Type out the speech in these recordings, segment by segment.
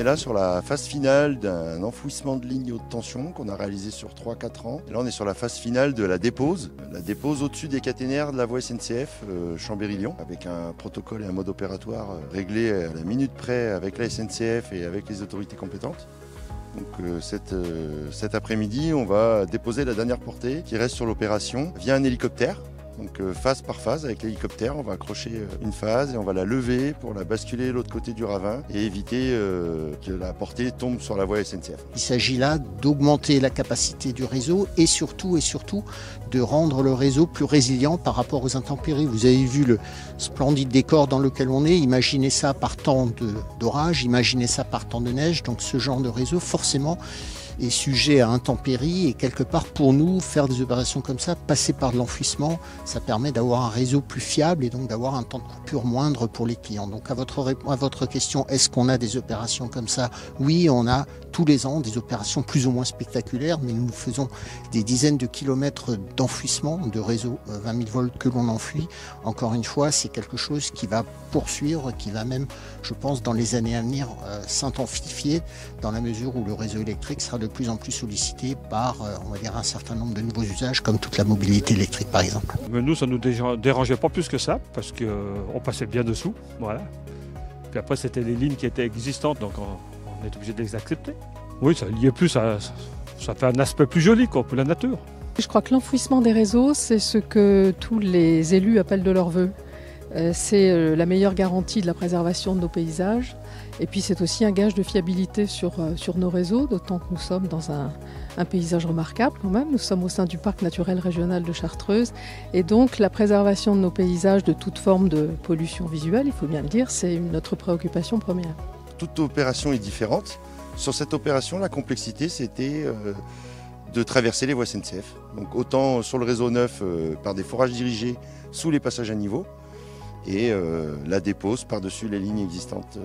là sur la phase finale d'un enfouissement de lignes haute tension qu'on a réalisé sur 3-4 ans. Et là, on est sur la phase finale de la dépose au-dessus des caténaires de la voie SNCF Chambéry-Lyon, avec un protocole et un mode opératoire réglé à la minute près avec la SNCF et avec les autorités compétentes. Donc cet après-midi, on va déposer la dernière portée qui reste sur l'opération via un hélicoptère. Donc phase par phase avec l'hélicoptère, on va accrocher une phase et on va la lever pour la basculer de l'autre côté du ravin et éviter que la portée tombe sur la voie SNCF. Il s'agit là d'augmenter la capacité du réseau et surtout de rendre le réseau plus résilient par rapport aux intempéries. Vous avez vu le splendide décor dans lequel on est, imaginez ça par temps d'orage, imaginez ça par temps de neige, donc ce genre de réseau forcément est sujet à intempéries et quelque part pour nous, faire des opérations comme ça, passer par de l'enfouissement, ça permet d'avoir un réseau plus fiable et donc d'avoir un temps de coupure moindre pour les clients. Donc à votre question, est-ce qu'on a des opérations comme ça? Oui, on a tous les ans des opérations plus ou moins spectaculaires, mais nous faisons des dizaines de kilomètres d'enfouissement de réseau 20 000 volts que l'on enfouit. Encore une fois, c'est quelque chose qui va poursuivre, qui va même, je pense, dans les années à venir, s'intensifier dans la mesure où le réseau électrique sera de plus en plus sollicité par, on va dire, un certain nombre de nouveaux usages, comme toute la mobilité électrique par exemple. Mais nous, ça ne nous dérangeait pas plus que ça, parce qu'on passait bien dessous, voilà. Puis après, c'était les lignes qui étaient existantes, donc on est obligé de les accepter. Oui, ça liait plus, ça fait un aspect plus joli, quoi, pour la nature. Je crois que l'enfouissement des réseaux, c'est ce que tous les élus appellent de leur vœu. C'est la meilleure garantie de la préservation de nos paysages. Et puis c'est aussi un gage de fiabilité sur nos réseaux, d'autant que nous sommes dans un paysage remarquable quand même. Nous sommes au sein du parc naturel régional de Chartreuse. Et donc la préservation de nos paysages de toute forme de pollution visuelle, il faut bien le dire, c'est notre préoccupation première. Toute opération est différente. Sur cette opération, la complexité, c'était de traverser les voies SNCF. Donc autant sur le réseau neuf par des forages dirigés sous les passages à niveau, et la dépose par-dessus les lignes existantes.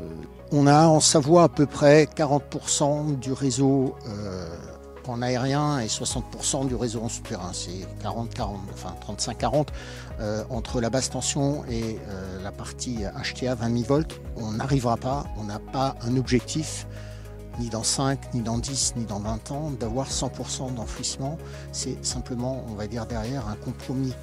On a en Savoie à peu près 40% du réseau en aérien et 60% du réseau en souterrain. C'est 35-40 entre la basse tension et la partie HTA 20 000 volts. On n'arrivera pas, on n'a pas un objectif ni dans 5, ni dans 10, ni dans 20 ans d'avoir 100% d'enfouissement. C'est simplement, on va dire, derrière un compromis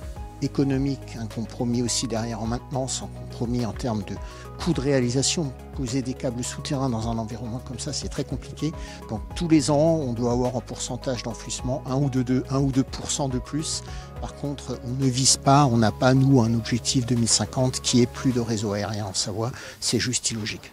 économique, un compromis aussi derrière en maintenance, un compromis en termes de coût de réalisation. Poser des câbles souterrains dans un environnement comme ça, c'est très compliqué. Donc tous les ans, on doit avoir en pourcentage d'enfouissement 1 ou 2% de plus. Par contre, on ne vise pas, on n'a pas, nous, un objectif 2050 qui est plus de réseau aérien en Savoie. C'est juste illogique.